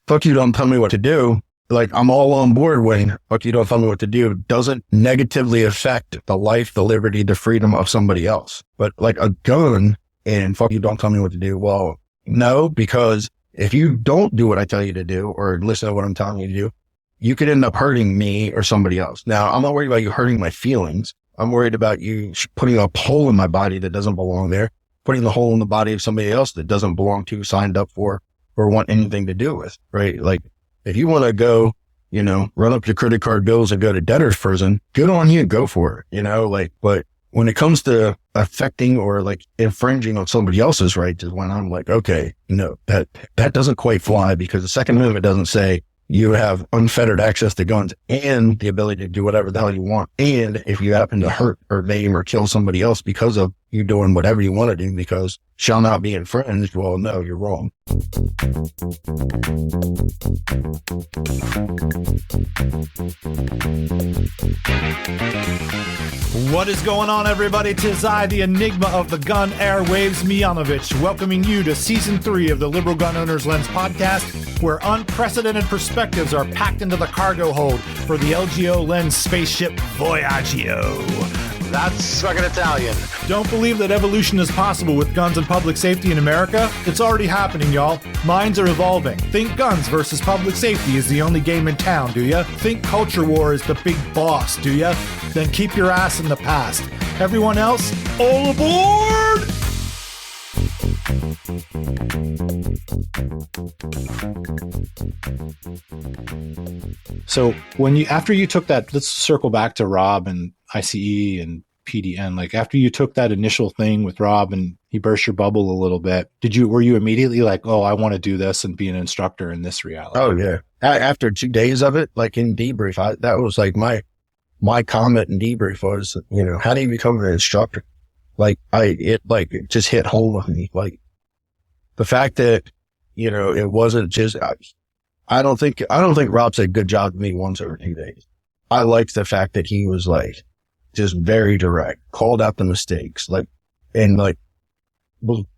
fuck you, don't tell me what to do. Like, I'm all on board when fuck you, don't tell me what to do doesn't negatively affect the life, the liberty, the freedom of somebody else. But like a gun and fuck you, don't tell me what to do. Well, no, because if you don't do what I tell you to do or listen to what I'm telling you to do, you could end up hurting me or somebody else. Now, I'm not worried about you hurting my feelings. I'm worried about you putting a hole in my body that doesn't belong there, putting the hole in the body of somebody else that doesn't belong to, signed up for, or want anything to do with, right? Like, if you want to go, run up your credit card bills and go to debtor's prison, good on you, go for it, but when it comes to affecting or like infringing on somebody else's rights is when I'm like, okay, that doesn't quite fly, because the Second Amendment doesn't say you have unfettered access to guns and the ability to do whatever the hell you want. And if you happen to hurt or maim or kill somebody else because of you doing whatever you want to do because shall not be infringed, well, no, you're wrong. What is going on, everybody? 'Tis I, the enigma of the gun airwaves, Miyanovich, welcoming you to Season 3 of the Liberal Gun Owners Lens podcast, where unprecedented perspectives are packed into the cargo hold for the LGO Lens spaceship Voyagio. That's fucking Italian. Don't believe that evolution is possible with guns and public safety in America? It's already happening, y'all. Minds are evolving. Think guns versus public safety is the only game in town, do ya? Think culture war is the big boss, do ya? Then keep your ass in the past. Everyone else, all aboard! So after you took that, let's circle back to Rob and ICE and PDN. Like, after you took that initial thing with Rob and he burst your bubble a little bit, were you immediately like, oh, I want to do this and be an instructor in this reality? Oh yeah. After 2 days of it, like in debrief, that was like my comment in debrief was, how do you become an instructor? Like it just hit home with me. Like the fact that, it wasn't just, I don't think Rob said good job to me once over 2 days. I liked the fact that he was like, just very direct, called out the mistakes, was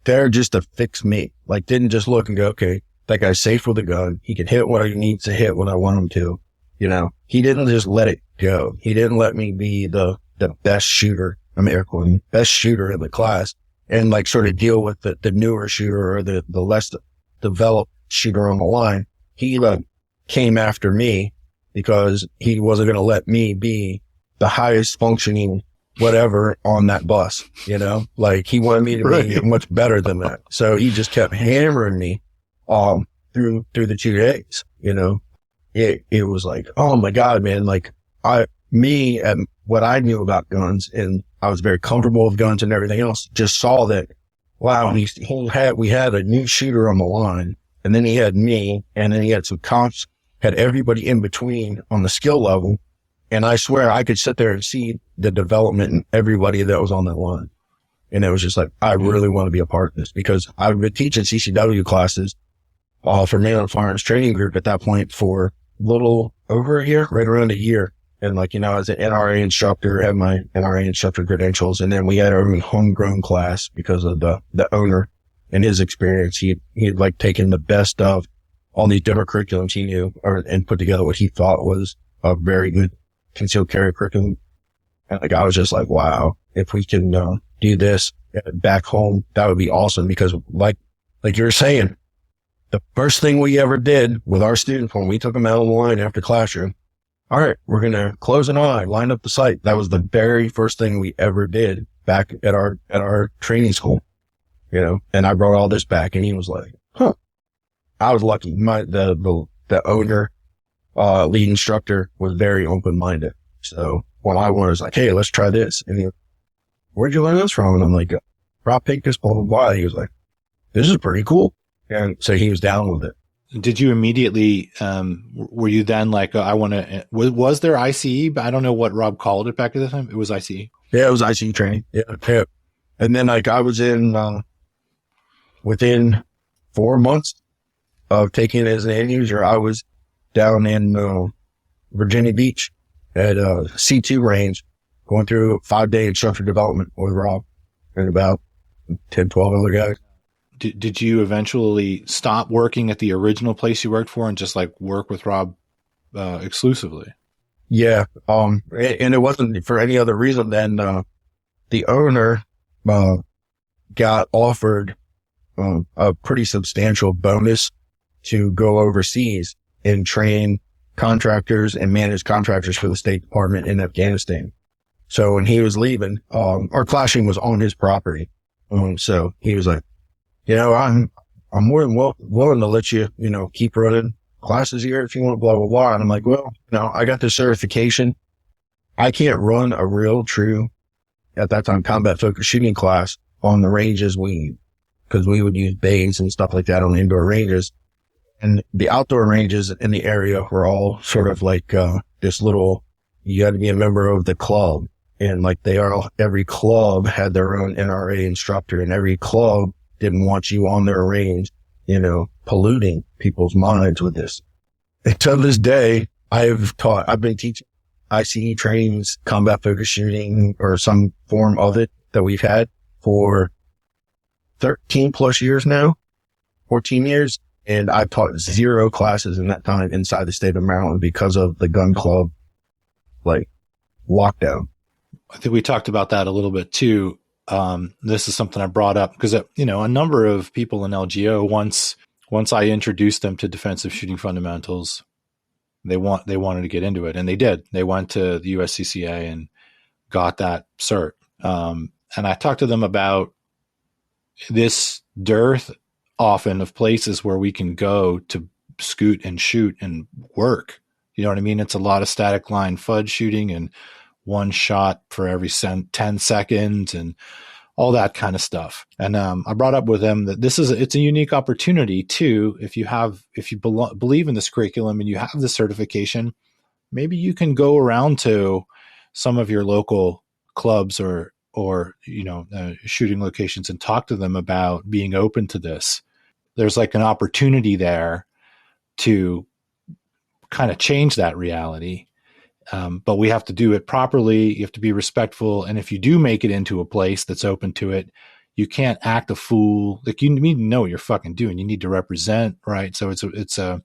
there just to fix me. Like, didn't just look and go, okay, that guy's safe with a gun. He can hit what he needs to hit when I want him to, he didn't just let it go. He didn't let me be the best shooter, best shooter in the class and like sort of deal with the newer shooter or the less developed shooter on the line. He came after me because he wasn't going to let me be the highest functioning whatever on that bus, like he wanted me to be much better than that. So he just kept hammering me, through the 2 days, it was like, oh my God, man, like and what I knew about guns, and I was very comfortable with guns and everything else, just saw that, wow, we had a new shooter on the line, and then he had me, and then he had some cops, had everybody in between on the skill level. And I swear I could sit there and see the development in everybody that was on that line. And it was just like, I really want to be a part of this, because I've been teaching CCW classes, for Naval Firearms Training Group at that point for a little over a year, right around a year. And as an NRA instructor, had my NRA instructor credentials. And then we had our own homegrown class because of the owner and his experience. He'd taken the best of all these different curriculums he knew and put together what he thought was a very good concealed carry curriculum. And I was just like, wow, if we can do this back home, that would be awesome. Because like you were saying, the first thing we ever did with our students when we took them out on the line after classroom, all right, we're going to close an eye, line up the sight. That was the very first thing we ever did back at our training school, and I brought all this back, and he was like, huh. I was lucky. The owner, lead instructor was very open-minded. So when I was like, hey, let's try this. And he was, where'd you learn this from? And I'm like, Rob Pincus, blah, blah, blah. He was like, this is pretty cool. And so he was down with it. Did you immediately, were you then like, I want to, was there ICE? But I don't know what Rob called it back at the time. It was ICE. Yeah, it was ICE training. Yeah. And then I was in, within 4 months of taking it as an end user, I was down in Virginia Beach at C2 range, going through a 5-day instructor development with Rob and about 10, 12 other guys. did you eventually stop working at the original place you worked for and just like work with Rob exclusively? Yeah. And it wasn't for any other reason than the owner got offered a pretty substantial bonus to go overseas and train contractors and manage contractors for the State Department in Afghanistan. So when he was leaving, our clashing was on his property. So he was like, I'm more than willing to let you, keep running classes here if you want, blah, blah, blah. And I'm like, well, I got the certification. I can't run a real true, at that time, combat focused shooting class on the ranges because we would use bays and stuff like that on indoor ranges. And the outdoor ranges in the area were all sort of like, this little, you had to be a member of the club. And like every club had their own NRA instructor, and every club didn't want you on their range, polluting people's minds with this. And to this day, I've been teaching ICE trainings, combat focused shooting, or some form of it that we've had for 13 plus years now, 14 years. And I've taught 0 classes in that time inside the state of Maryland because of the gun club, lockdown. I think we talked about that a little bit too. This is something I brought up because, a number of people in LGO, once I introduced them to defensive shooting fundamentals, they wanted to get into it, and they did. They went to the USCCA and got that cert. And I talked to them about this dearth often of places where we can go to scoot and shoot and work. You know what I mean? It's a lot of static line Fudd shooting and one shot for every 10 seconds and all that kind of stuff. And I brought up with them that it's a unique opportunity too. If you believe in this curriculum and you have the certification, maybe you can go around to some of your local clubs or shooting locations and talk to them about being open to this. There's like an opportunity there to kind of change that reality. But we have to do it properly. You have to be respectful. And if you do make it into a place that's open to it, you can't act a fool. Like, you need to know what you're fucking doing. You need to represent, right? So it's an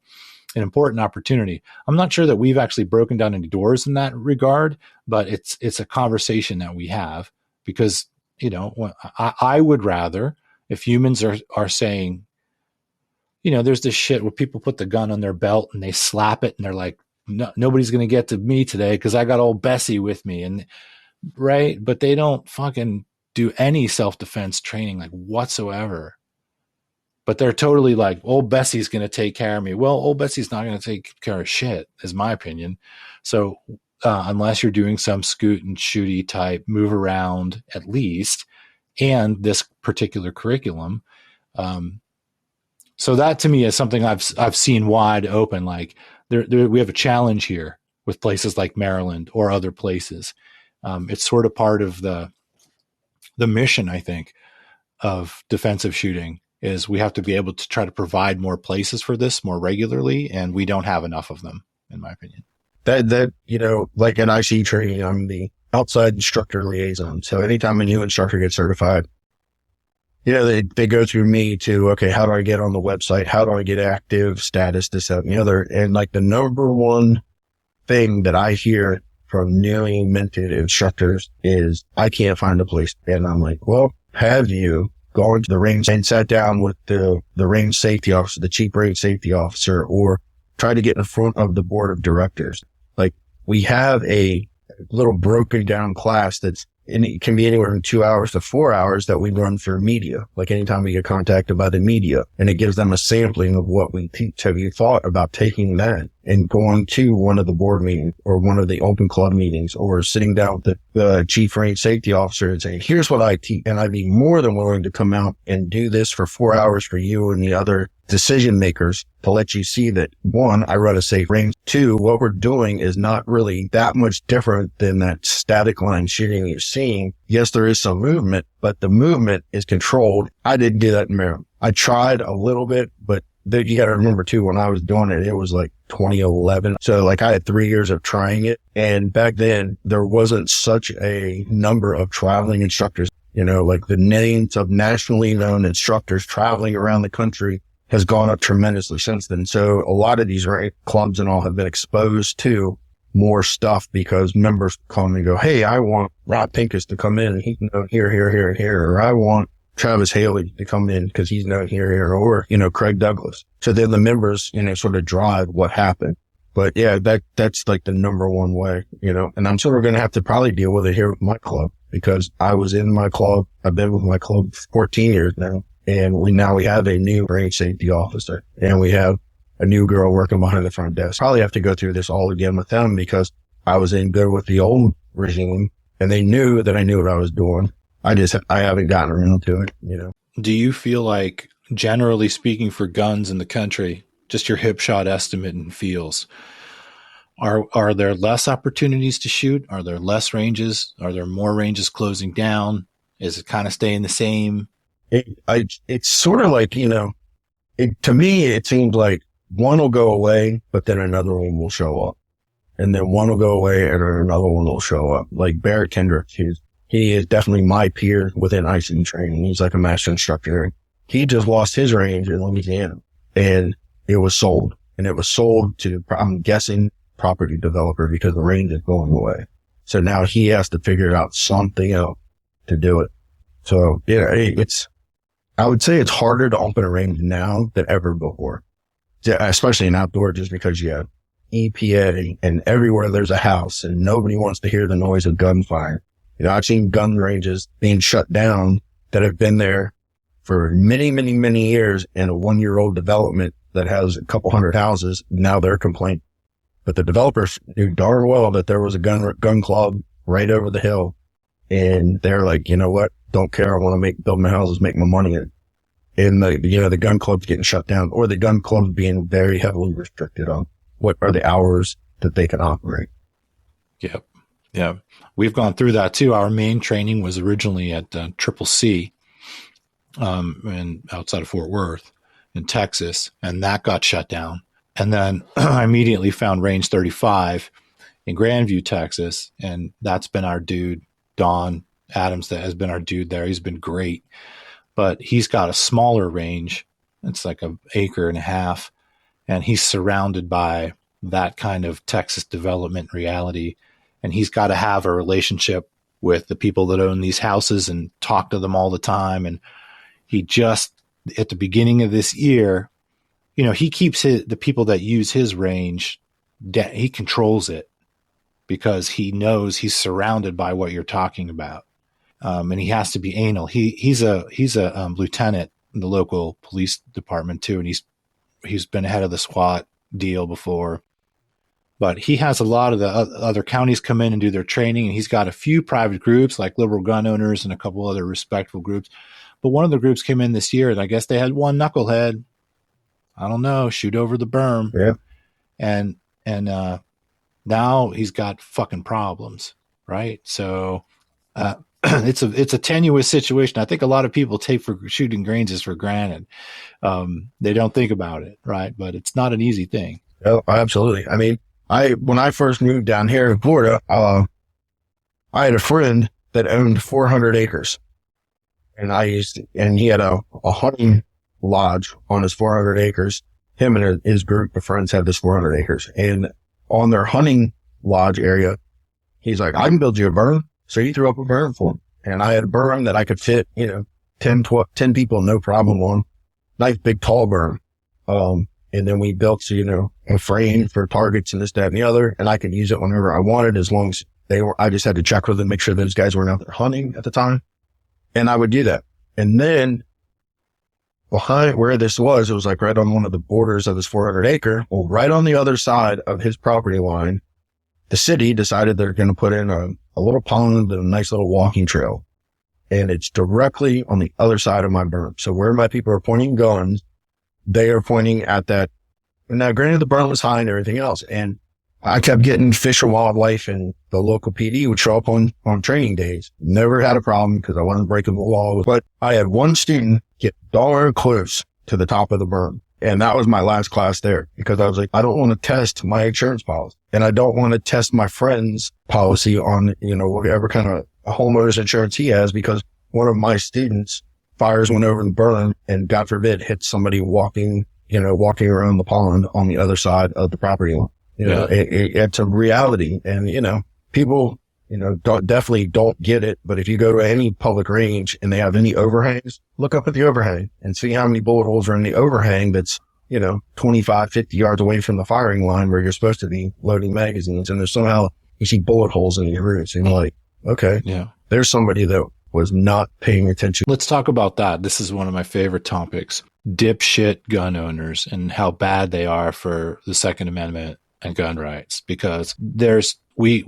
important opportunity. I'm not sure that we've actually broken down any doors in that regard, but it's a conversation that we have because, I would rather, if humans are saying, there's this shit where people put the gun on their belt and they slap it and they're like, no, nobody's going to get to me today because I got old Bessie with me. And right. But they don't fucking do any self-defense training like whatsoever. But they're totally like, old Bessie's going to take care of me. Well, old Bessie's not going to take care of shit, is my opinion. So unless you're doing some scoot and shooty type move around at least, and this particular curriculum, so that to me is something I've seen wide open. Like we have a challenge here with places like Maryland or other places. It's sort of part of the mission, I think, of defensive shooting is we have to be able to try to provide more places for this more regularly, and we don't have enough of them, in my opinion. That like in IC training, I'm the outside instructor liaison. So anytime a new instructor gets certified, they go through me to, okay, how do I get on the website? How do I get active status, this, that, and the other? And like the number one thing that I hear from newly minted instructors is I can't find a place. And I'm like, well, have you gone to the range and sat down with the range safety officer, the chief range safety officer, or try to get in front of the board of directors? Like, we have a little broken down class and it can be anywhere from 2 hours to 4 hours that we run for media. Like anytime we get contacted by the media, and it gives them a sampling of what we teach. Have you thought about taking that and going to one of the board meetings or one of the open club meetings, or sitting down with the chief range safety officer and saying, here's what I teach, and I'd be more than willing to come out and do this for 4 hours for you and the other decision makers to let you see that, one, I run a safe range. Two, what we're doing is not really that much different than that static line shooting you're seeing. Yes, there is some movement, but the movement is controlled. I didn't do that in Maryland. I tried a little bit, but you got to remember too, when I was doing it, it was like 2011. So like I had 3 years of trying it. And back then there wasn't such a number of traveling instructors. Like the names of nationally known instructors traveling around the country has gone up tremendously since then. So a lot of these clubs and all have been exposed to more stuff because members come and go, hey, I want Rob Pincus to come in and he can go here, here, here, and here. Or I want Travis Haley to come in because he's known here, here, or, Craig Douglas. So then the members, sort of drive what happened. But yeah, that's like the number one way, and I'm sort of going to have to probably deal with it here with my club because I was in my club. I've been with my club for 14 years now. And we have a new range safety officer and we have a new girl working behind the front desk. Probably have to go through this all again with them because I was in good with the old regime and they knew that I knew what I was doing. I haven't gotten around to it, Do you feel like, generally speaking, for guns in the country, just your hip shot estimate and feels, are there less opportunities to shoot? Are there less ranges? Are there more ranges closing down? Is it kind of staying the same? It's sort of like, to me, it seems like one will go away, but then another one will show up. And then one will go away and another one will show up. Like Barrett Kendrick, he is definitely my peer within ICE training. He's like a master instructor. He just lost his range in Louisiana and it was sold. And it was sold to, I'm guessing, property developer because the range is going away. So now he has to figure out something else to do it. So yeah, I would say it's harder to open a range now than ever before, especially in outdoor, just because you have EPA and everywhere there's a house and nobody wants to hear the noise of gunfire. I've seen gun ranges being shut down that have been there for many, many, many years in a 1-year-old development that has a couple hundred houses. Now they're complaining. But the developers knew darn well that there was a gun club right over the hill. And they're like, you know what? Don't care. I want to build my houses, make my money. And the gun club's getting shut down or the gun club's being very heavily restricted on what are the hours that they can operate. Yep. Yeah. We've gone through that too. Our main training was originally at CCC, and outside of Fort Worth in Texas, and that got shut down. And then I immediately found Range 35 in Grandview, Texas. And that's been our dude, Don Adams, that has been our dude there. He's been great, but he's got a smaller range. It's like an acre and a half. And he's surrounded by that kind of Texas development reality. And he's got to have a relationship with the people that own these houses and talk to them all the time. And he just, at the beginning of this year, he keeps the people that use his range, he controls it because he knows he's surrounded by what you're talking about. And he has to be anal. He's a lieutenant in the local police department too. And he's been head of the SWAT deal before, but he has a lot of the other counties come in and do their training. And he's got a few private groups like liberal gun owners and a couple other respectful groups. But one of the groups came in this year and I guess they had one knucklehead, I don't know, shoot over the berm. Yeah. And now he's got fucking problems. Right. So, it's a tenuous situation. I think a lot of people take for shooting ranges for granted. They don't think about it. Right. But it's not an easy thing. Oh, absolutely. I mean, when I first moved down here in Florida, I had a friend that owned 400 acres and he had a hunting lodge on his 400 acres. Him and his group of friends had this 400 acres and on their hunting lodge area, he's like, I can build you a berm. So he threw up a berm for him and I had a berm that I could fit, 10 people, no problem on. Nice big tall berm. And then we built, a frame for targets and this, that, and the other. And I could use it whenever I wanted as long as I just had to check with them, make sure those guys weren't out there hunting at the time. And I would do that. And then behind where this was, it was like right on one of the borders of this 400 acre. Well, right on the other side of his property line, the city decided they're going to put in a little pond and a nice little walking trail. And it's directly on the other side of my berm. So where my people are pointing guns, they are pointing at that. And now granted the berm was high and everything else. And I kept getting Fish and Wildlife and the local PD would show up on training days. Never had a problem because I wasn't breaking the law. But I had one student get darn close to the top of the berm. And that was my last class there because I was like, I don't want to test my insurance policy and I don't want to test my friend's policy on, whatever kind of homeowner's insurance he has because one of my students fires one over in Berlin and God forbid hits somebody walking around the pond on the other side of the property line. It's a reality. And, people, definitely don't get it. But if you go to any public range and they have any overhangs, look up at the overhang and see how many bullet holes are in the overhang that's, 25, 50 yards away from the firing line where you're supposed to be loading magazines. And there's somehow you see bullet holes in your roots and you're like, okay, there's somebody that was not paying attention. Let's talk about that. This is one of my favorite topics. Dipshit gun owners and how bad they are for the Second Amendment and gun rights, because we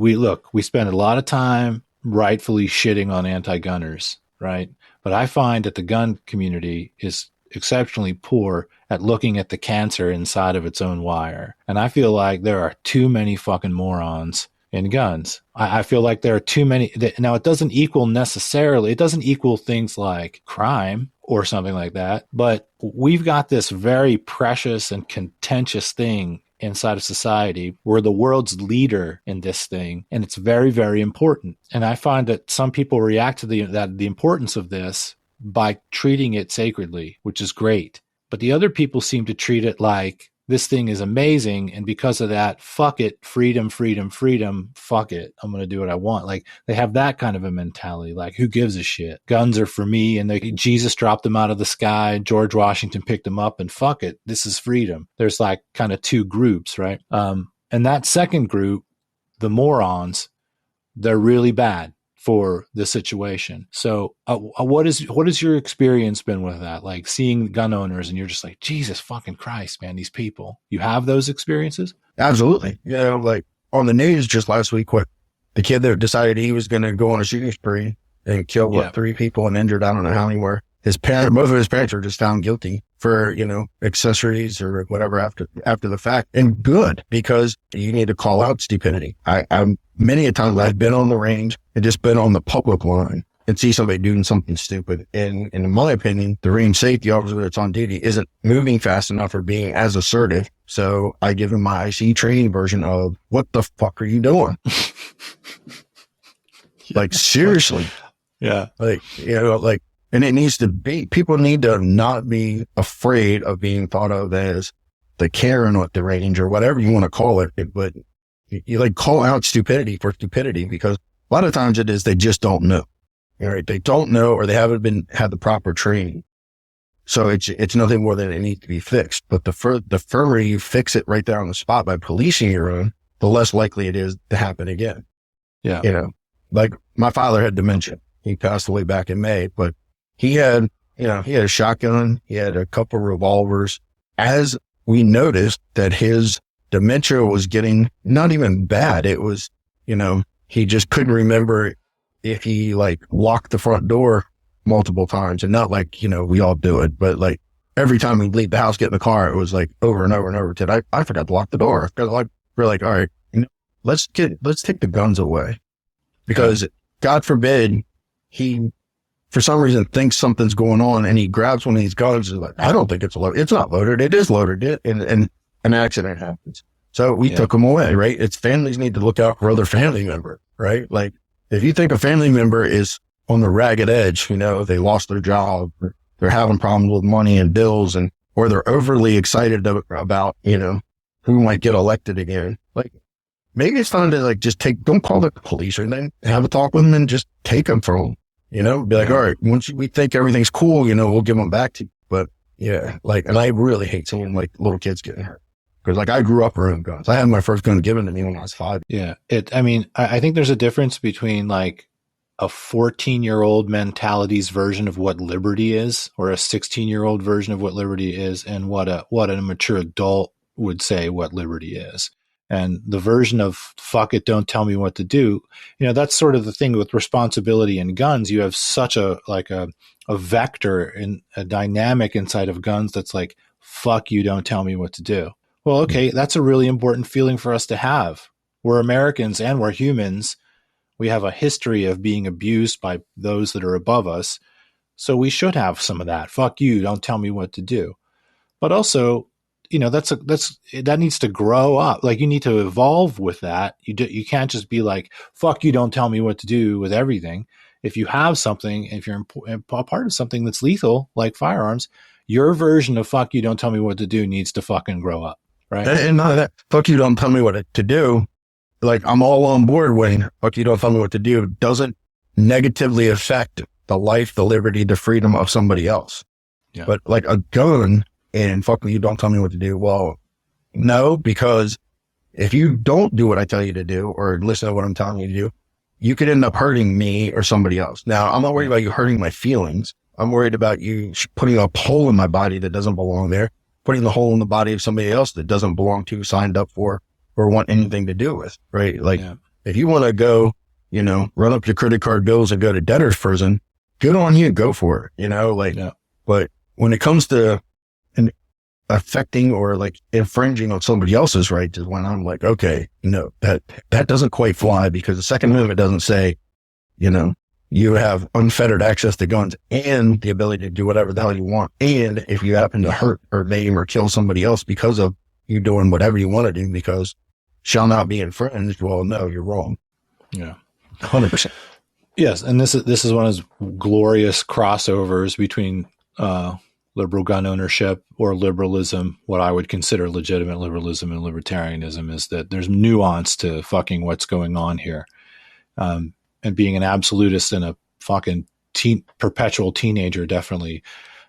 spend a lot of time rightfully shitting on anti-gunners, right? But I find that the gun community is exceptionally poor at looking at the cancer inside of its own wire. And I feel like there are too many fucking morons in guns. I feel like there are too many. Now, it doesn't equal things like crime or something like that, but we've got this very precious and contentious thing inside of society. We're the world's leader in this thing, and it's very, very important. And I find that some people react to the importance of this by treating it sacredly, which is great. But the other people seem to treat it like this thing is amazing, and because of that, fuck it, freedom, freedom, freedom, fuck it, I'm going to do what I want. Like, they have that kind of a mentality, like, who gives a shit? Guns are for me, and Jesus dropped them out of the sky, George Washington picked them up, and fuck it, this is freedom. There's like kind of two groups, right? And that second group, the morons, they're really bad for the situation. So what is your experience been with that? Like seeing gun owners and you're just like, Jesus fucking Christ, man, these people. You have those experiences? Absolutely. Like on the news just last week, the kid that decided he was going to go on a shooting spree and kill 3 people and injured, I don't know how many were. Both of his parents were just found guilty for, accessories or whatever after the fact. And good, because you need to call out stupidity. I'm many a time I've been on the range and just been on the public line and see somebody doing something stupid. And in my opinion, the range safety officer that's on duty isn't moving fast enough or being as assertive. So I give him my IC training version of, what the fuck are you doing? Like, seriously. Yeah. And it needs to be, people need to not be afraid of being thought of as the Karen at the range or whatever you want to call it. But you like call out stupidity for stupidity, because a lot of times it is, they just don't know. Right? They don't know, or they haven't had the proper training. So it's nothing more than it needs to be fixed. But the further you fix it right there on the spot by policing your own, the less likely it is to happen again. Yeah. Like my father had dementia. He passed away back in May, but he had a shotgun. He had a couple of revolvers. As we noticed that his dementia was getting not even bad. It was, he just couldn't remember if he like locked the front door multiple times, and not like, we all do it, but like every time we'd leave the house, get in the car, it was like over and over and over. I forgot to lock the door. Cause we're like, all right, let's take the guns away, because God forbid he, for some reason, thinks something's going on and he grabs one of these guns and is like, I don't think it's loaded. It's not loaded. It is loaded. And an accident happens. So we took them away, right? It's families need to look out for other family members, right? Like if you think a family member is on the ragged edge, they lost their job, or they're having problems with money and bills, or they're overly excited about, who might get elected again. Like maybe it's time to don't call the police, or then have a talk with them and just take them from them. Be like, all right, once we think everything's cool, we'll give them back to you. But and I really hate seeing like little kids getting hurt, because like I grew up around guns. I had my first gun given to me when I was 5. Yeah. I think there's a difference between like a 14-year-old mentality's version of what liberty is, or a 16-year-old version of what liberty is, and what a mature adult would say what liberty is. And the version of fuck it, don't tell me what to do, that's sort of the thing with responsibility and guns. You have such a vector and a dynamic inside of guns that's like, fuck you, don't tell me what to do. Well, okay, that's a really important feeling for us to have. We're Americans and we're humans. We have a history of being abused by those that are above us. So we should have some of that. Fuck you, don't tell me what to do. But also, that needs to grow up. Like you need to evolve with that. You can't just be like, fuck you, don't tell me what to do with everything. if you have something, if you're a part of something that's lethal, like firearms, your version of fuck you, don't tell me what to do needs to fucking grow up. Right. And none of that, fuck you, don't tell me what to do. Like, I'm all on board when fuck you, don't tell me what to do doesn't negatively affect the life, the liberty, the freedom of somebody else. Yeah. But like a gun and fuck you, don't tell me what to do. Well, no, because if you don't do what I tell you to do or listen to what I'm telling you to do, you could end up hurting me or somebody else. Now, I'm not worried about you hurting my feelings. I'm worried about you putting a hole in my body that doesn't belong there, putting the hole in the body of somebody else that doesn't belong to, signed up for, or want anything to do with, right? Like, if you want to go, run up your credit card bills and go to debtor's prison, good on you, go for it, But when it comes to affecting or like infringing on somebody else's rights is when I'm like, okay, that doesn't quite fly, because the Second Amendment doesn't say, you have unfettered access to guns and the ability to do whatever the hell you want. And if you happen to hurt or maim or kill somebody else because of you doing whatever you want to do, because shall not be infringed. Well, no, you're wrong. Yeah. 100%. Yes. And this is one of those glorious crossovers between, liberal gun ownership or liberalism, what I would consider legitimate liberalism and libertarianism, is that there's nuance to fucking what's going on here. And being an absolutist and a fucking perpetual teenager definitely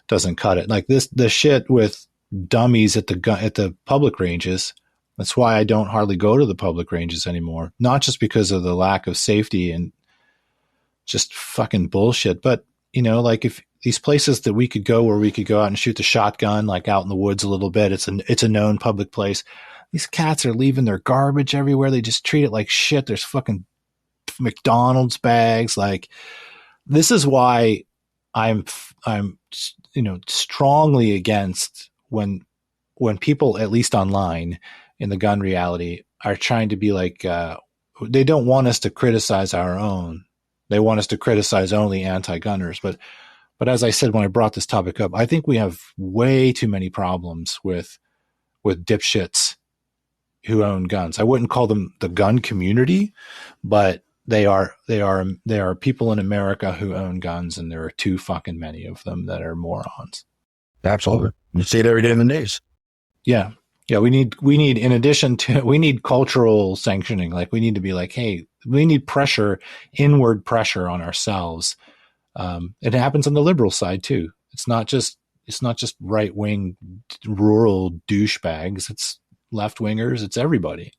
doesn't cut it. Like the shit with dummies at the public ranges. That's why I don't hardly go to the public ranges anymore. Not just because of the lack of safety and just fucking bullshit, but like if these places that we could go where we could go out and shoot the shotgun, like out in the woods a little bit, it's a known public place. These cats are leaving their garbage everywhere. They just treat it like shit. There's fucking McDonald's bags. Like, this is why I'm strongly against when people, at least online in the gun reality, are trying to be like, they don't want us to criticize our own. They want us to criticize only anti-gunners. But as I said, when I brought this topic up, I think we have way too many problems with dipshits who own guns. I wouldn't call them the gun community, but they are people in America who own guns, and there are too fucking many of them that are morons. Absolutely. You see it every day in the news. Yeah. Yeah. We need, in addition to, we need cultural sanctioning. Like, we need to be like, hey, we need inward pressure on ourselves. It happens on the liberal side too. It's not just right wing rural douchebags. It's left wingers. It's everybody.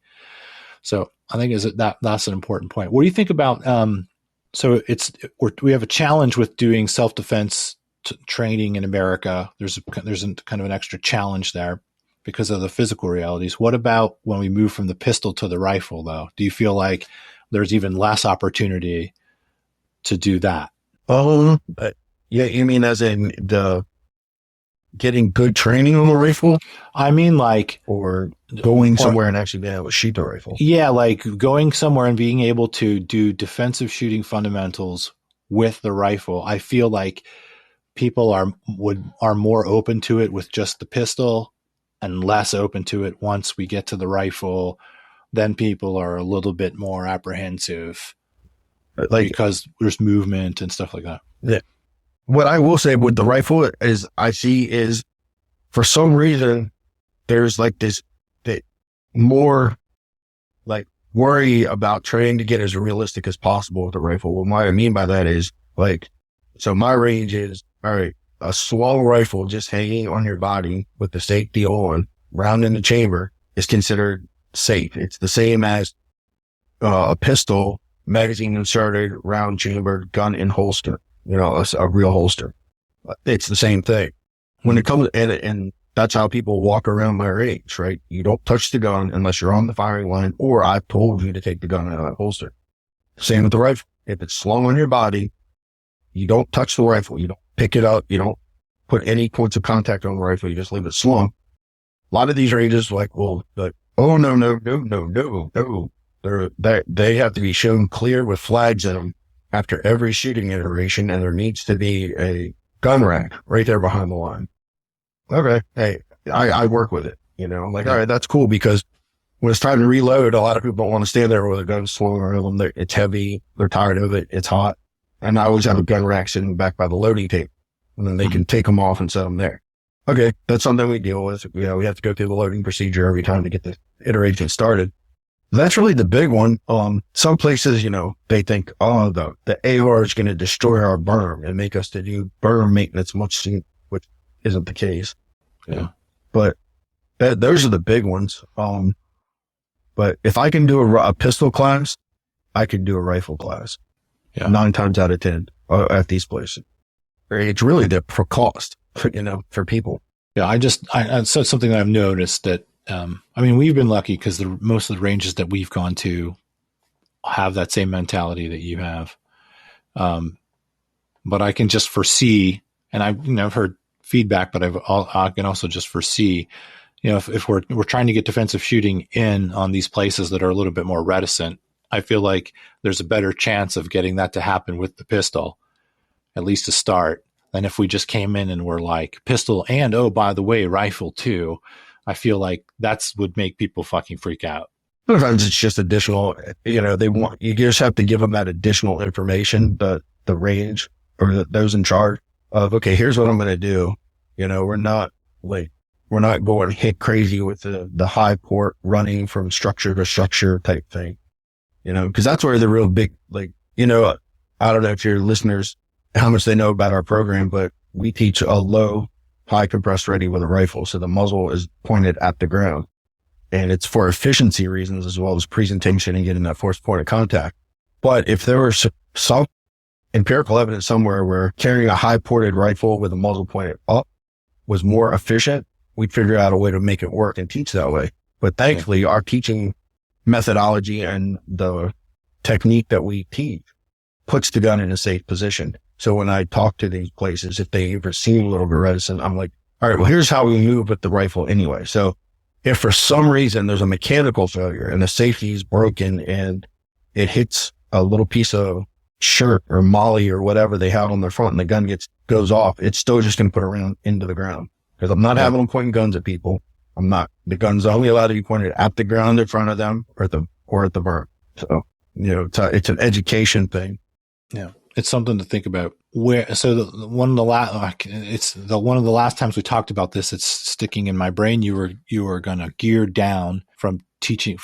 So I think that's an important point. What do you think about? So we have a challenge with doing self-defense training in America. There's kind of an extra challenge there because of the physical realities. What about when we move from the pistol to the rifle, though? Do you feel like there's even less opportunity to do that? Yeah, you mean as in the getting good training on the rifle? I mean, like, or going somewhere and actually being able to shoot the rifle. Yeah, like going somewhere and being able to do defensive shooting fundamentals with the rifle. I feel like people are more open to it with just the pistol and less open to it once we get to the rifle. Then people are a little bit more apprehensive, like, because there's movement and stuff like that. Yeah. What I will say with the rifle is for some reason there's like this that more like worry about trying to get as realistic as possible with the rifle. What I mean by that is, like, so my range is, all right, a small rifle just hanging on your body with the safety on, round in the chamber, is considered safe. It's the same as a pistol, magazine inserted, round chambered, gun in holster, a real holster. It's the same thing. When it comes, and that's how people walk around my range, right? You don't touch the gun unless you're on the firing line, or I've told you to take the gun out of that holster. Same with the rifle. If it's slung on your body, you don't touch the rifle. You don't pick it up. You don't put any points of contact on the rifle. You just leave it slung. A lot of these ranges oh, no. They have to be shown clear with flags in them after every shooting iteration, and there needs to be a gun rack right there behind the line. Okay. Hey, I work with it, all right, that's cool, because when it's time to reload, a lot of people don't want to stand there with a gun slung around them. It's heavy. They're tired of it. It's hot. And I always have a gun rack sitting back by the loading tape, and then they can take them off and set them there. Okay. That's something we deal with. You know, we have to go through the loading procedure every time to get the iteration started. That's really the big one. Some places, you know, they think, oh, the AR is going to destroy our berm and make us to do berm maintenance much sooner, which isn't the case. Yeah. But those are the big ones. But if I can do a pistol class, I can do a rifle class. Yeah. 9 times out of 10 at these places. It's really the cost, you know, for people. Yeah. I said something that I've noticed that, I mean, we've been lucky because most of the ranges that we've gone to have that same mentality that you have. But I can just foresee, and I've heard feedback, but I can also just foresee, you know, if we're trying to get defensive shooting in on these places that are a little bit more reticent, I feel like there's a better chance of getting that to happen with the pistol, at least to start, than if we just came in and were like pistol and, oh, by the way, rifle too. I feel like would make people fucking freak out. Sometimes it's just additional, you know, you just have to give them that additional information, the range or those in charge of, okay, here's what I'm going to do. You know, we're not going hit crazy with the high port running from structure to structure type thing, you know, because that's where the real big, like, you know, I don't know if your listeners, how much they know about our program, but we teach a low, high compressed ready with a rifle. So the muzzle is pointed at the ground, and it's for efficiency reasons as well as presentation and getting that force point of contact. But if there were some empirical evidence somewhere where carrying a high ported rifle with a muzzle pointed up was more efficient, we'd figure out a way to make it work and teach that way. But thankfully, our teaching methodology and the technique that we teach puts the gun in a safe position. So when I talk to these places, if they ever seem a little bit reticent, I'm like, all right, well, here's how we move with the rifle anyway. So if for some reason there's a mechanical failure and the safety is broken and it hits a little piece of shirt or molly or whatever they have on their front and the gun goes off, it's still just going to put a round into the ground. Because I'm not having them pointing guns at people. The gun's only allowed to be pointed at the ground in front of them or at the berm. So, you know, it's an education thing. Yeah. It's something to think about. One of the last times we talked about this, it's sticking in my brain. You were going to gear down from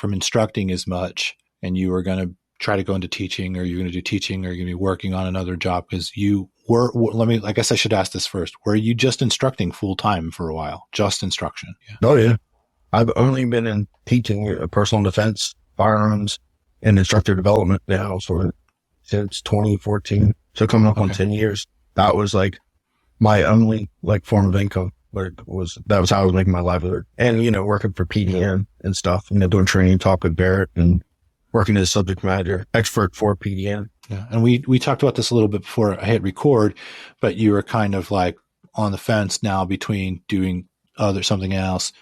instructing as much, and you were going to try to go into teaching, or you're going to do teaching, or you're going to be working on another job because you were. I guess I should ask this first. Were you just instructing full time for a while? Just instruction? Yeah. Oh yeah, I've only been in teaching personal defense, firearms, and instructor development now since 2014. So coming up on 10 years, that was like my only like form of income. That was how I was making my livelihood. And, you know, working for PDN and stuff, you know, doing training talk with Barrett and working as a subject matter expert for PDN. Yeah. And we talked about this a little bit before I hit record, but you were kind of like on the fence now between doing something else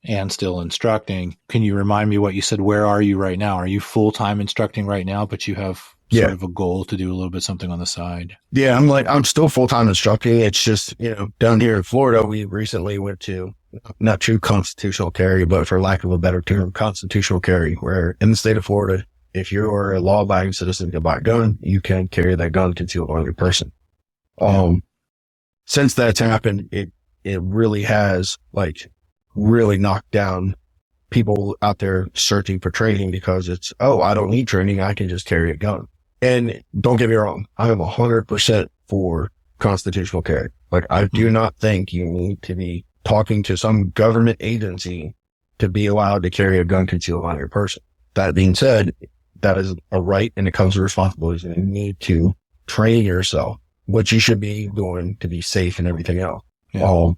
and still instructing. Can you remind me what you said? Where are you right now? Are you full-time instructing right now, but you have sort of a goal to do a little bit something on the side? Yeah, I'm still full-time instructing. It's just, you know, down here in Florida, we recently went to not true constitutional carry, but for lack of a better term, constitutional carry, where in the state of Florida, if you're a law-abiding citizen to buy a gun, you can carry that gun concealed on your person. Since that's happened, it really has really knocked down people out there searching for training because it's, I don't need training. I can just carry a gun. And don't get me wrong. I am 100% for constitutional carry. I do not think you need to be talking to some government agency to be allowed to carry a gun concealed on your person. That being said, that is a right and it comes with responsibilities, and you need to train yourself what you should be doing to be safe and everything else. Yeah.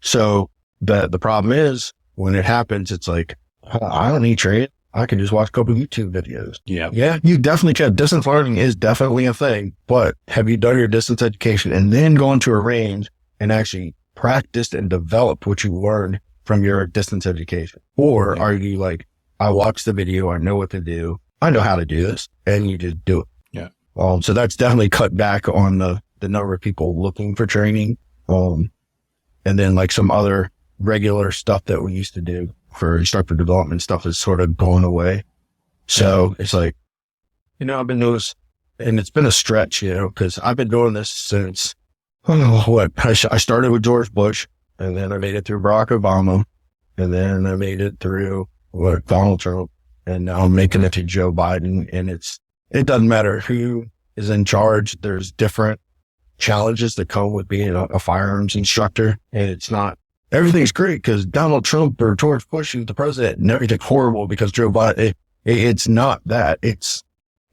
So the problem is when it happens, it's like, I don't need training. I can just watch a couple of YouTube videos. Yeah. Yeah. You definitely can. Distance learning is definitely a thing, but have you done your distance education and then gone to a range and actually practiced and developed what you learned from your distance education? Or are you like, I watched the video, I know what to do, I know how to do this, and you just do it? Yeah. So that's definitely cut back on the number of people looking for training. And then like some other regular stuff that we used to do for instructor development stuff is sort of going away. So it's like, you know, I've been doing this and it's been a stretch, because I've been doing this since, I started with George Bush, and then I made it through Barack Obama, and then I made it through Donald Trump, and now I'm making it to Joe Biden. And it doesn't matter who is in charge. There's different challenges that come with being a firearms instructor. And it's not, everything's great because Donald Trump or George Bush is the president and everything's horrible because Joe Biden. It's not that. It's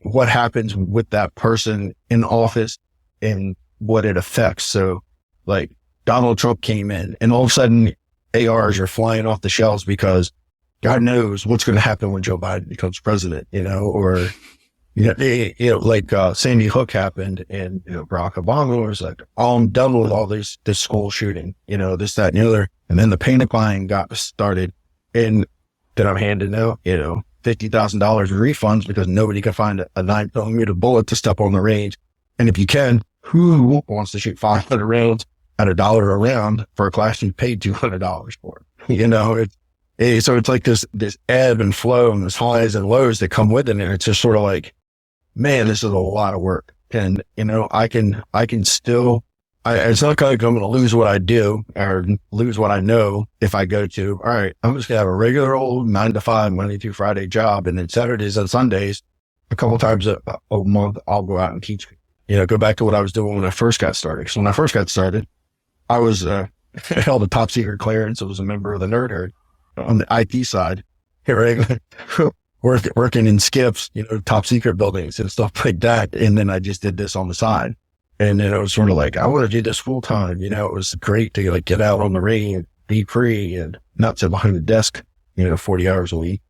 what happens with that person in office and what it affects. So like Donald Trump came in and all of a sudden ARs are flying off the shelves because God knows what's going to happen when Joe Biden becomes president, or, like, Sandy Hook happened and, Barack Obama was like, oh, I'm done with all this school shooting, this, that, and the other. And then the panic buying got started and then I'm handing out, $50,000 in refunds because nobody can find a 9mm bullet to step on the range. And if you can, who wants to shoot 500 rounds at $1 a round for a class you paid $200 for? So it's like this ebb and flow and this highs and lows that come with it. And it's just sort of like, man, this is a lot of work. And, I can still, it's not like I'm going to lose what I do or lose what I know if I go to, all right, I'm just going to have a regular old 9 to 5, Monday through Friday job. And then Saturdays and Sundays, a couple times a month, I'll go out and teach, go back to what I was doing when I first got started. So when I first got started, I was, held a top secret clearance. I was a member of the Nerd Herd on the IT side, right? Working in skips, top secret buildings and stuff like that. And then I just did this on the side. And then it was sort of like, I want to do this full time. It was great to like get out on the range, be free and not sit behind the desk, 40 hours a week.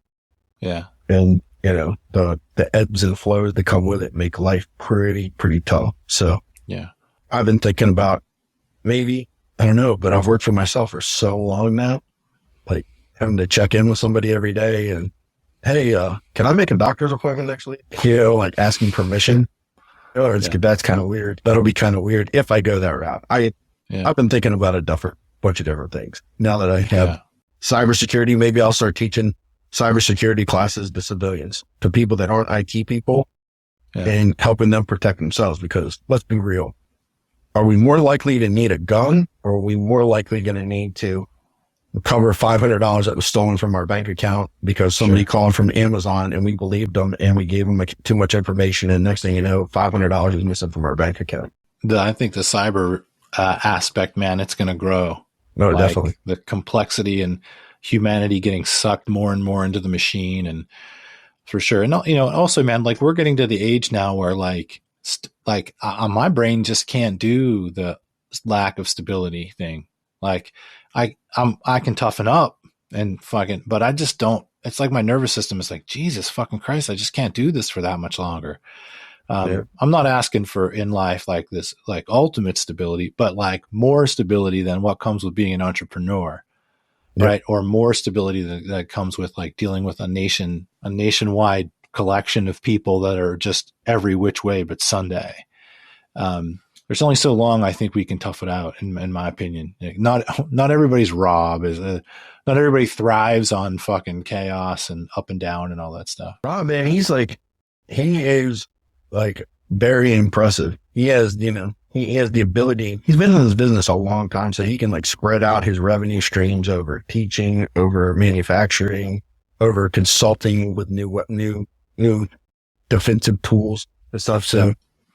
Yeah. And, the ebbs and flows that come with it make life pretty tough. So yeah, I've been thinking about maybe, I don't know, but I've worked for myself for so long now, like having to check in with somebody every day and, hey, can I make a doctor's appointment next week? Like asking permission. That's kind of weird. That'll be kind of weird if I go that route. I've been thinking about a bunch of different things. Now that I have cybersecurity, maybe I'll start teaching cybersecurity classes to civilians, to people that aren't IT people and helping them protect themselves. Because let's be real. Are we more likely to need a gun or are we more likely going to need to cover $500 that was stolen from our bank account because somebody called from Amazon and we believed them and we gave them too much information. And next thing you know, $500 is missing from our bank account. I think the cyber aspect, man, it's going to grow. No, definitely. The complexity and humanity getting sucked more and more into the machine. And for sure. And, also, man, like we're getting to the age now where my brain just can't do the lack of stability thing. Like, I can toughen up and but I just don't, it's like my nervous system is like, Jesus fucking Christ, I just can't do this for that much longer. I'm not asking for in life like this, like ultimate stability, but like more stability than what comes with being an entrepreneur, right? Or more stability that comes with like dealing with a nationwide collection of people that are just every which way but Sunday. There's only so long I think we can tough it out, in my opinion. Not everybody's Rob. Not everybody thrives on fucking chaos and up and down and all that stuff. Rob, man, he is like very impressive. He has, he has the ability. He's been in this business a long time, so he can like spread out his revenue streams over teaching, over manufacturing, over consulting with new defensive tools and stuff. So.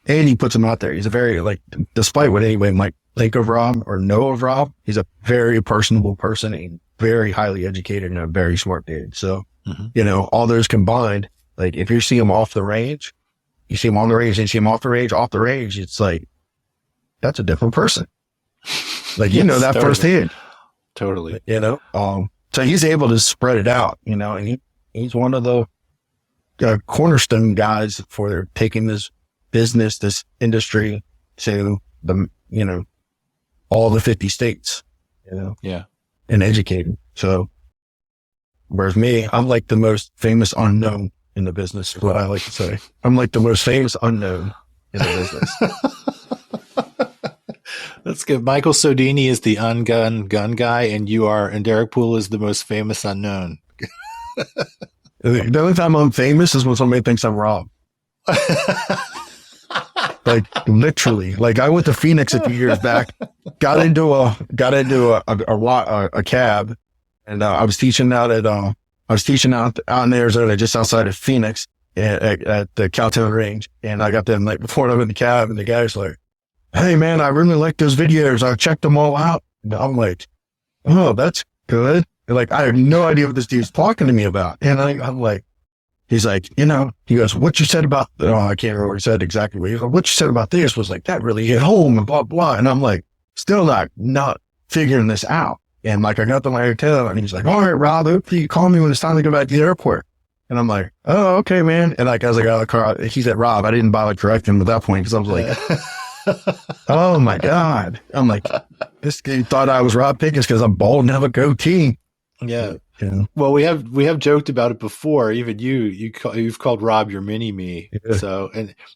And he puts them out there. He's a very, despite what anybody might think of Rob or know of Rob, he's a very personable person and very highly educated and a very smart dude. So, all those combined, like if you see him off the range, you see him on the range and you see him off the range, it's like, that's a different person. Like, that totally. Firsthand. Totally. So he's able to spread it out, and he's one of the cornerstone guys for taking this business, this industry to all the 50 states, and educated. So, whereas me, I'm like the most famous unknown in the business, is what I like to say. I'm like the most famous unknown in the business. That's good. Michael Sodini is the gun guy, and Deryck Poole is the most famous unknown. The only time I'm famous is when somebody thinks I'm Rob. Like literally, like I went to Phoenix a few years back, got into a cab, and I was teaching out in Arizona, just outside of Phoenix at the Cowtown Range. And I got them like before I'm in the cab, and the guy's like, "Hey man, I really like those videos. I checked them all out." And I'm like, "Oh, that's good." And like, I have no idea what this dude's talking to me about. And I'm like, he's like, he goes, "What you said about," I can't remember what he said exactly. But he goes, "What you said about this was like, that really hit home," and blah, blah. And I'm like, still not figuring this out. And like, I got to my hotel, and he's like, "All right, Rob, you call me when it's time to go back to the airport." And I'm like, "Oh, okay, man." And like, as I got out of the car, he said, "Rob," I didn't bother correcting him at that point, because I was like, oh my God. I'm like, this dude thought I was Rob Pickens because I'm bald and have a goatee. Yeah. Well, we have joked about it before. Even you've called Rob your mini me. Yeah. So,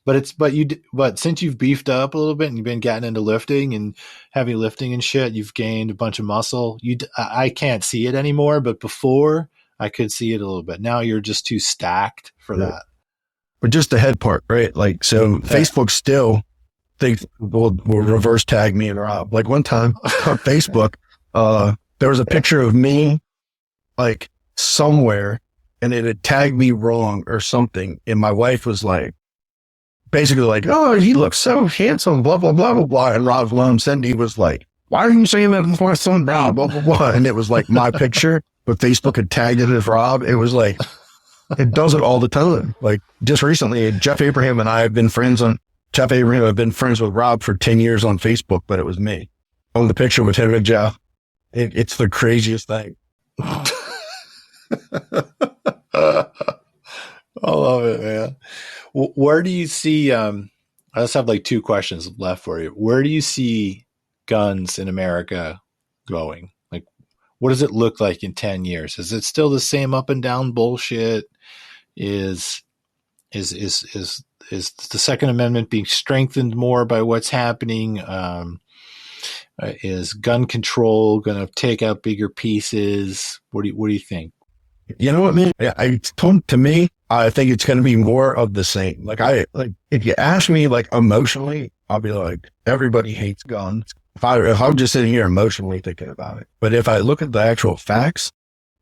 but since you've beefed up a little bit and you've been getting into lifting and heavy lifting and shit, you've gained a bunch of muscle. I can't see it anymore, but before I could see it a little bit. Now you're just too stacked for that. But just the head part, right? Like, so Facebook still thinks will reverse tag me and Rob. Like one time on Facebook, there was a picture of me like somewhere, and it had tagged me wrong or something. And my wife was like, basically like, "Oh, he looks so handsome, blah, blah, blah, blah, blah." And Rob's mom, Cindy, was like, "Why are you saying that to my son, Rob, blah, blah, blah." And it was like my picture, but Facebook had tagged it as Rob. It was like, it does it all the time. Like just recently, Jeff Abraham and I have been friends with Rob for 10 years on Facebook, but it was me on the picture with him and Jeff. It's the craziest thing. I love it, man. Where do you see, I just have like two questions left for you. Where do you see guns in America going? Like, what does it look like in 10 years? Is it still the same up and down bullshit? Is the Second Amendment being strengthened more by what's happening? Is gun control going to take out bigger pieces? What do you think? You know what, man? To me, I think it's going to be more of the same. Like if you ask me like emotionally, I'll be like, everybody hates guns. If I'm just sitting here emotionally thinking about it. But if I look at the actual facts,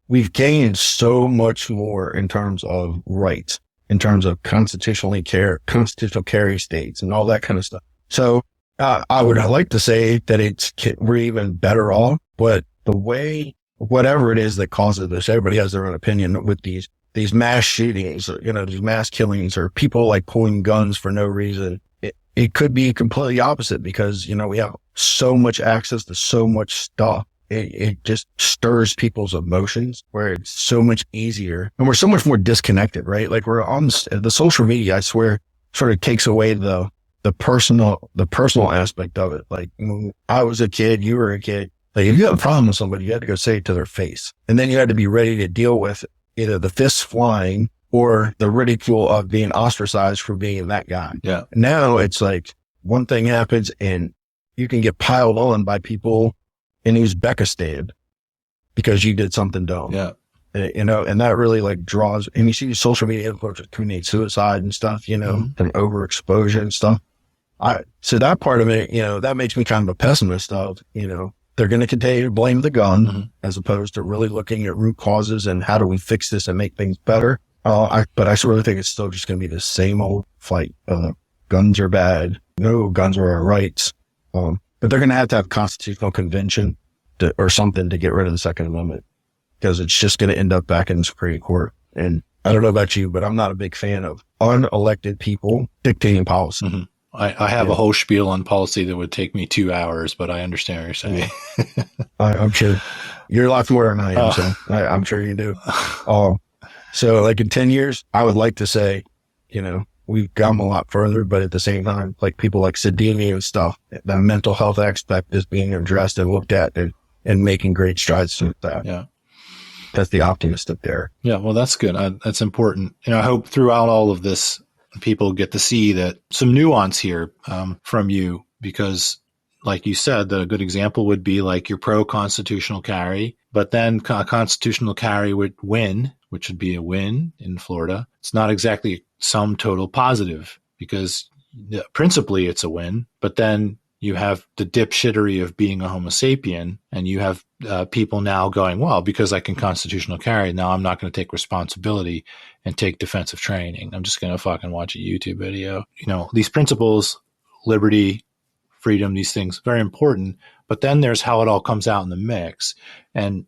we've gained so much more in terms of rights, in terms of constitutional carry states and all that kind of stuff. So I would like to say that we're even better off, but the way, whatever it is that causes this, everybody has their own opinion with these mass shootings, these mass killings, or people like pulling guns for no reason. It could be completely opposite because, we have so much access to so much stuff. It just stirs people's emotions where it's so much easier and we're so much more disconnected, right? Like we're on the social media, I swear, sort of takes away the personal aspect of it. Like when I was a kid, you were a kid. Like if you had a problem with somebody, you had to go say it to their face. And then you had to be ready to deal with either the fists flying or the ridicule of being ostracized for being that guy. Yeah. Now it's like one thing happens and you can get piled on by people in Uzbekistan because you did something dumb. Yeah. And that really like draws, and you see social media influencers committing suicide and stuff, and overexposure and stuff. So that part of it, that makes me kind of a pessimist of, they're going to continue to blame the gun as opposed to really looking at root causes and how do we fix this and make things better. But I really think it's still just going to be the same old fight. Guns are bad. No, guns are our rights. But they're going to have a constitutional convention or something to get rid of the Second Amendment because it's just going to end up back in the Supreme Court. And I don't know about you, but I'm not a big fan of unelected people dictating policy. Mm-hmm. I have a whole spiel on policy that would take me 2 hours, but I understand what you're saying. I'm sure you're a lot more than I am, so I'm sure you do. So like in 10 years, I would like to say, we've come a lot further, but at the same time, like people like Sidini and stuff, the mental health aspect is being addressed and looked at and making great strides with that. Yeah. That's the optimistic there. Yeah. Well, that's good. That's important. I hope throughout all of this, people get to see that some nuance here from you, because like you said, the good example would be like your pro constitutional carry, but then a constitutional carry would win, which would be a win in Florida. It's not exactly some total positive because principally it's a win, but then you have the dipshittery of being a Homo sapien, and you have people now going, well, because I can constitutional carry, now I'm not going to take responsibility and take defensive training. I'm just going to fucking watch a YouTube video. These principles, liberty, freedom, these things, very important. But then there's how it all comes out in the mix. And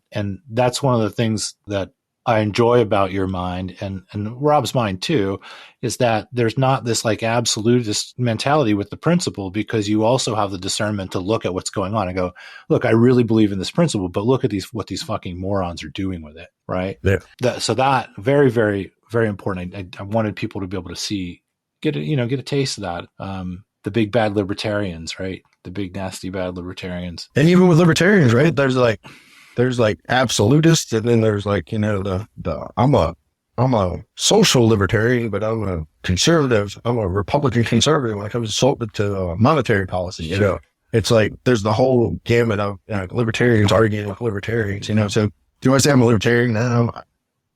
that's one of the things that I enjoy about your mind and Rob's mind too, is that there's not this like absolutist mentality with the principle, because you also have the discernment to look at what's going on and go, look, I really believe in this principle, but look at what these fucking morons are doing with it. Right. Yeah. So that very, very, very important. I wanted people to be able to get a taste of that. The big bad libertarians, right? The big nasty bad libertarians. And even with libertarians, right? There's like absolutists, and then there's like, I'm a social libertarian, but I'm a conservative. I'm a Republican conservative when it comes to monetary policy. It's like there's the whole gamut of libertarians arguing with libertarians. So do I say I'm a libertarian now?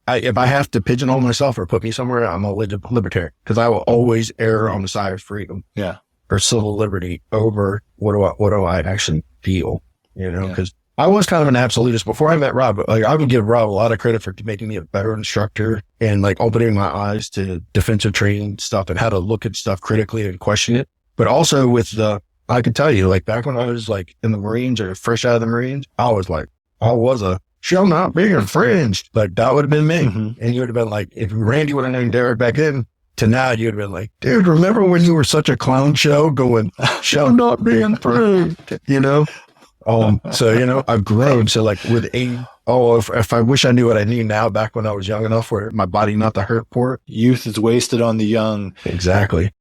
If I have to pigeonhole myself or put me somewhere, I'm a libertarian, because I will always err on the side of freedom, or civil liberty over what do I actually feel. Because I was kind of an absolutist before I met Rob. Like, I would give Rob a lot of credit for making me a better instructor and like opening my eyes to defensive training stuff and how to look at stuff critically and question it. But also I could tell you, like, back when I was like in the Marines or fresh out of the Marines, I was a shall not be infringed. Like, that would have been me. Mm-hmm. And you would have been like, if Randy would have known Deryck back then to now, you'd have been like, dude, remember when you were such a clown show going, shall not be infringed, So, I've grown. So like if I wish I knew what I knew now back when I was young enough for my body not to hurt for it. Youth is wasted on the young. Exactly.